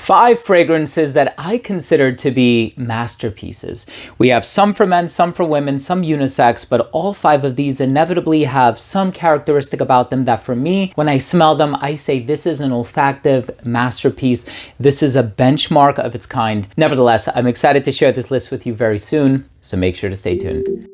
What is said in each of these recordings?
5 fragrances that I consider to be masterpieces. We have some for men, some for women, some unisex, but all 5 of these inevitably have some characteristic about them that for me, when I smell them, I say this is an olfactive masterpiece. This is a benchmark of its kind. Nevertheless, I'm excited to share this list with you very soon, so make sure to stay tuned.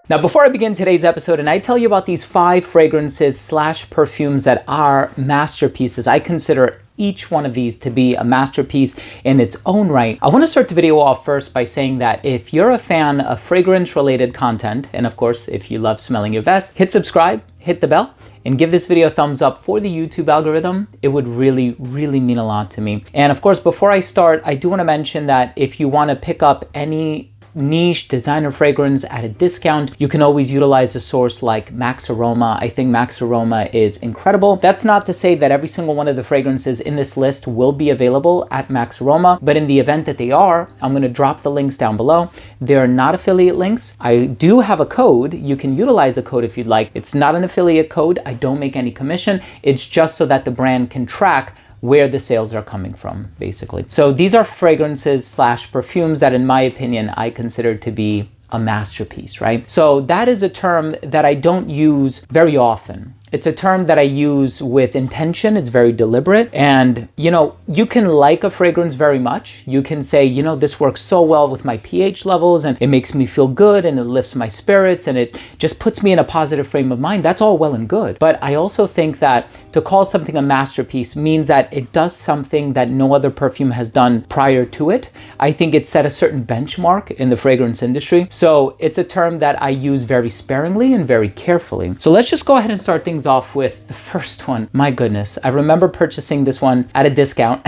Now, before I begin today's episode and I tell you about these 5 fragrances / perfumes that are masterpieces, I consider each one of these to be a masterpiece in its own right. I want to start the video off first by saying that if you're a fan of fragrance-related content, and of course, if you love smelling your best, hit subscribe, hit the bell, and give this video a thumbs up for the YouTube algorithm. It would really mean a lot to me. And of course, before I start, I do want to mention that if you want to pick up any niche designer fragrance at a discount, you can always utilize a source like Max Aroma. I think Max Aroma is incredible. That's not to say that every single one of the fragrances in this list will be available at Max Aroma, but in the event that they are, I'm going to drop the links down below. They're not affiliate links. I do have a code. You can utilize a code if you'd like. It's not an affiliate code. I don't make any commission. It's just so that the brand can track where the sales are coming from, basically. So these are fragrances / perfumes that, in my opinion, I consider to be a masterpiece, right? So that is a term that I don't use very often. It's a term that I use with intention. It's very deliberate. And, you can like a fragrance very much. You can say, this works so well with my pH levels and it makes me feel good and it lifts my spirits and it just puts me in a positive frame of mind. That's all well and good. But I also think that to call something a masterpiece means that it does something that no other perfume has done prior to it. I think it set a certain benchmark in the fragrance industry. So it's a term that I use very sparingly and very carefully. So let's just go ahead and start things off with the first one. My goodness, I remember purchasing this one at a discount.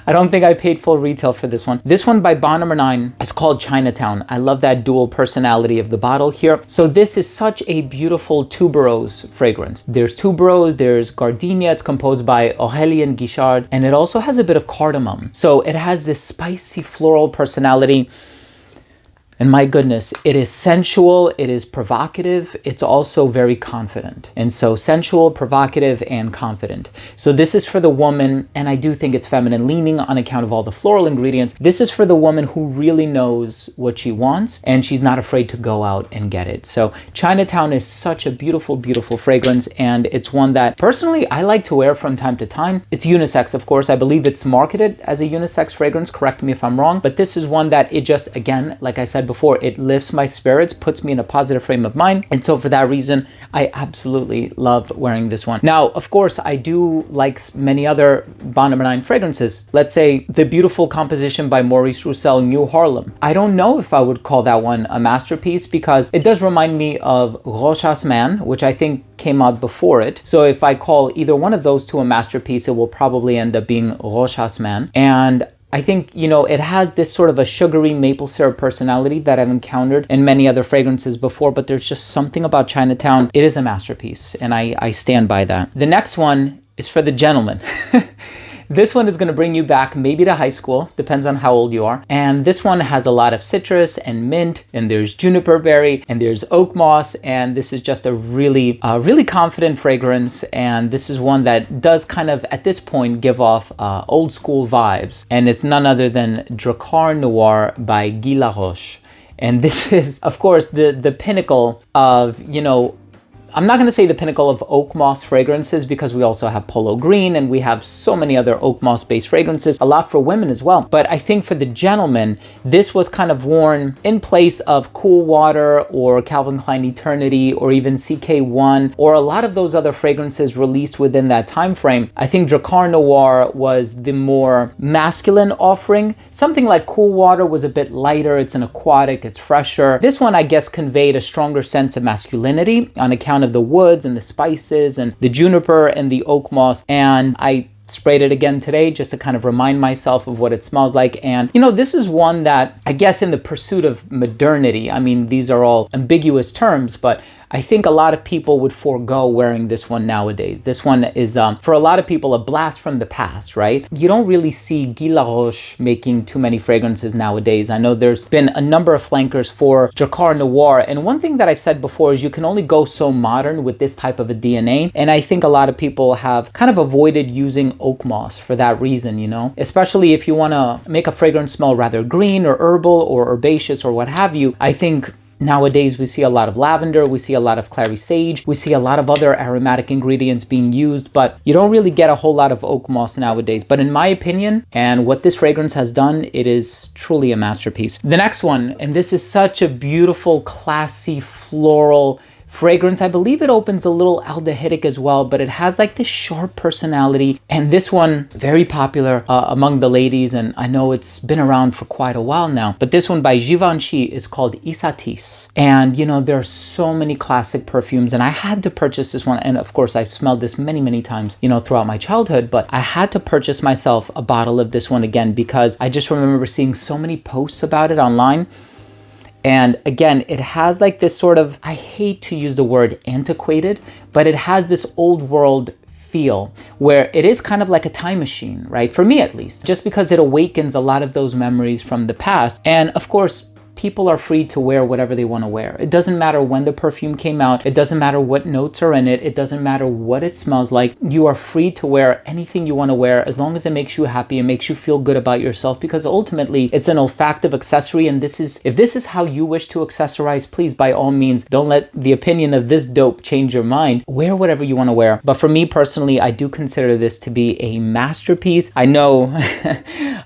I don't think I paid full retail for this one. This one by Bond No. 9 is called Chinatown. I love that dual personality of the bottle here. So this is such a beautiful tuberose fragrance. There's tuberose, there's gardenia. It's composed by Aurélien Guichard, and it also has a bit of cardamom. So it has this spicy floral personality. And my goodness, it is sensual, it is provocative, it's also very confident. And so sensual, provocative, and confident. So this is for the woman, and I do think it's feminine leaning on account of all the floral ingredients. This is for the woman who really knows what she wants, and she's not afraid to go out and get it. So Chinatown is such a beautiful fragrance, and it's one that personally I like to wear from time to time. It's unisex, of course. I believe it's marketed as a unisex fragrance, correct me if I'm wrong, but this is one that it just, again, like I said before, it lifts my spirits, puts me in a positive frame of mind. And so for that reason, I absolutely love wearing this one. Now, of course, I do like many other Bond No. 9 fragrances. Let's say the beautiful composition by Maurice Roussel, New Harlem. I don't know if I would call that one a masterpiece because it does remind me of Rochas Man, which I think came out before it. So if I call either one of those two a masterpiece, it will probably end up being Rochas Man. And I think, it has this sort of a sugary maple syrup personality that I've encountered in many other fragrances before, but there's just something about Chinatown. It is a masterpiece, and I stand by that. The next one is for the gentleman. This one is going to bring you back maybe to high school, depends on how old you are. And this one has a lot of citrus and mint, and there's juniper berry, and there's oak moss, and this is just a really confident fragrance. And this is one that does kind of, at this point, give off old school vibes. And it's none other than Drakkar Noir by Guy Laroche. And this is, of course, the pinnacle of, I'm not going to say the pinnacle of oak moss fragrances because we also have Polo Green and we have so many other oak moss based fragrances, a lot for women as well. But I think for the gentleman, this was kind of worn in place of Cool Water or Calvin Klein Eternity or even CK1 or a lot of those other fragrances released within that time frame. I think Drakkar Noir was the more masculine offering. Something like Cool Water was a bit lighter, it's an aquatic, it's fresher. This one, I guess, conveyed a stronger sense of masculinity on account of the woods and the spices and the juniper and the oak moss. And I sprayed it again today just to kind of remind myself of what it smells like. And this is one that I guess in the pursuit of modernity, I mean, these are all ambiguous terms, but I think a lot of people would forego wearing this one nowadays. This one is, for a lot of people, a blast from the past, right? You don't really see Guy Laroche making too many fragrances nowadays. I know there's been a number of flankers for Jacquard Noir, and one thing that I've said before is you can only go so modern with this type of a DNA, and I think a lot of people have kind of avoided using oak moss for that reason, you know? Especially if you want to make a fragrance smell rather green or herbal or herbaceous or what have you. I think nowadays we see a lot of lavender, we see a lot of clary sage, we see a lot of other aromatic ingredients being used, but you don't really get a whole lot of oak moss nowadays. But in my opinion, and what this fragrance has done, it is truly a masterpiece. The next one, and this is such a beautiful, classy, floral fragrance. I believe it opens a little aldehydic as well, but it has like this sharp personality. And this one, very popular among the ladies, and I know it's been around for quite a while now, but this one by Givenchy is called Istis. And you know, there are so many classic perfumes, and I had to purchase this one. And of course, I've smelled this many, many times, you know, throughout my childhood, but I had to purchase myself a bottle of this one again because I just remember seeing so many posts about it online. And again, it has like this sort of, I hate to use the word antiquated, but it has this old world feel where it is kind of like a time machine, right? For me at least, just because it awakens a lot of those memories from the past. And of course, people are free to wear whatever they want to wear. It doesn't matter when the perfume came out. It doesn't matter what notes are in it. It doesn't matter what it smells like. You are free to wear anything you want to wear as long as it makes you happy and makes you feel good about yourself, because ultimately it's an olfactive accessory. And if this is how you wish to accessorize, please, by all means, don't let the opinion of this dope change your mind. Wear whatever you want to wear. But for me personally, I do consider this to be a masterpiece. I know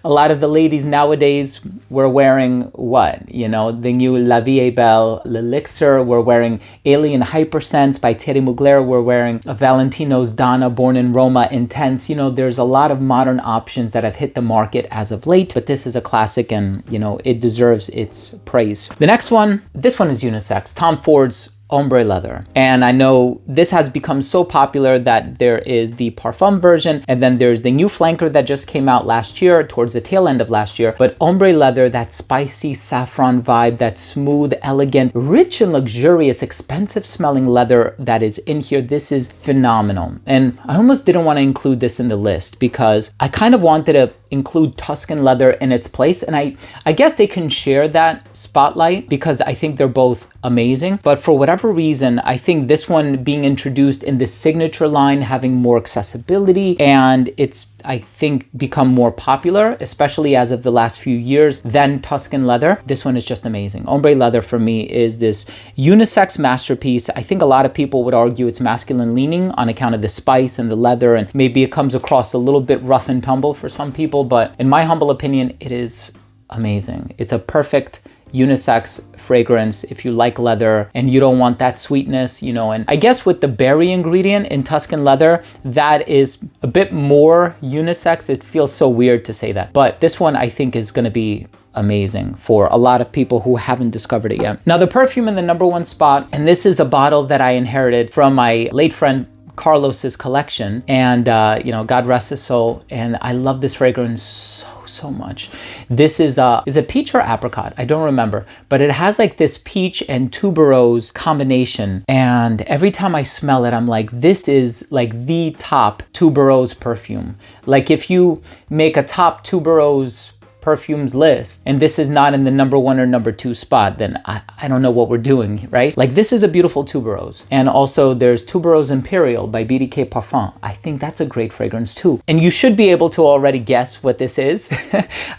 a lot of the ladies nowadays were wearing what? You know, the new La Vie est Belle, L'Elixir. We're wearing Alien Hypersense by Thierry Mugler. We're wearing Valentino's Donna Born in Roma Intense. You know, there's a lot of modern options that have hit the market as of late, but this is a classic and, you know, it deserves its praise. The next one, this one is unisex. Tom Ford's Ombre Leather. And I know this has become so popular that there is the Parfum version, and then there's the new flanker that just came out last year, towards the tail end of last year. But Ombre Leather, that spicy saffron vibe, that smooth, elegant, rich and luxurious, expensive smelling leather that is in here, this is phenomenal. And I almost didn't want to include this in the list because I kind of wanted to include Tuscan leather in its place, and I guess they can share that spotlight because I think they're both amazing. But for whatever reason, I think this one being introduced in the signature line, having more accessibility, and it's, I think, become more popular, especially as of the last few years, than Tuscan leather. This one is just amazing. Ombre Leather for me is this unisex masterpiece. I think a lot of people would argue it's masculine leaning on account of the spice and the leather, and maybe it comes across a little bit rough and tumble for some people, but in my humble opinion, it is amazing. It's a perfect unisex fragrance if you like leather and you don't want that sweetness, you know. And I guess with the berry ingredient in Tuscan leather, that is a bit more unisex. It feels so weird to say that, but this one I think is going to be amazing for a lot of people who haven't discovered it yet. Now, the perfume in the number 1 spot, and this is a bottle that I inherited from my late friend Carlos's collection, and you know, God rest his soul, and I love this fragrance so much. This is a peach or apricot, I don't remember, but it has like this peach and tuberose combination, and every time I smell it, I'm like, this is like the top tuberose perfume. Like if you make a top tuberose perfumes list and this is not in the number 1 or number 2 spot, then I don't know what we're doing, right? Like, this is a beautiful tuberose. And also there's Tuberose Imperial by BDK Parfum. I think that's a great fragrance too. And you should be able to already guess what this is.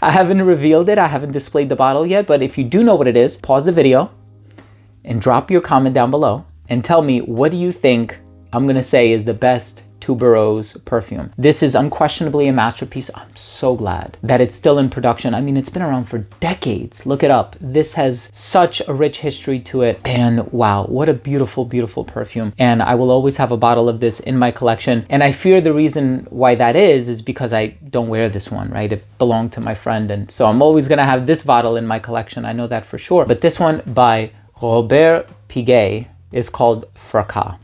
I haven't revealed it. I haven't displayed the bottle yet, but if you do know what it is, pause the video and drop your comment down below and tell me, what do you think I'm gonna say is the best tuberose perfume? This is unquestionably a masterpiece. I'm so glad that it's still in production. I mean, it's been around for decades. Look it up. This has such a rich history to it. And wow, what a beautiful, beautiful perfume. And I will always have a bottle of this in my collection. And I fear the reason why that is because I don't wear this one, right? It belonged to my friend. And so I'm always gonna have this bottle in my collection. I know that for sure. But this one by Robert Piguet is called Fracas.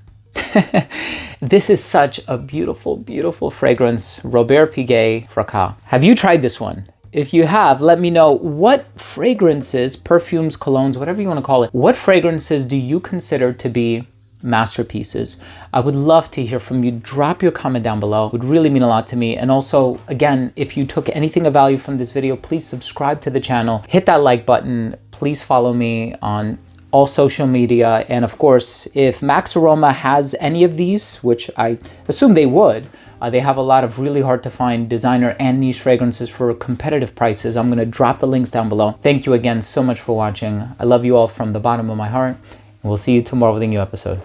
This is such a beautiful, beautiful fragrance. Robert Piguet Fracas. Have you tried this one? If you have, let me know what fragrances, perfumes, colognes, whatever you want to call it, what fragrances do you consider to be masterpieces. I would love to hear from you. Drop your comment down below. It would really mean a lot to me. And also, again, if you took anything of value from this video, please subscribe to the channel, hit that like button. Please follow me on all social media. And of course, if Max Aroma has any of these, which I assume they would, they have a lot of really hard to find designer and niche fragrances for competitive prices. I'm going to drop the links down below. Thank you again so much for watching. I love you all from the bottom of my heart. And we'll see you tomorrow with a new episode.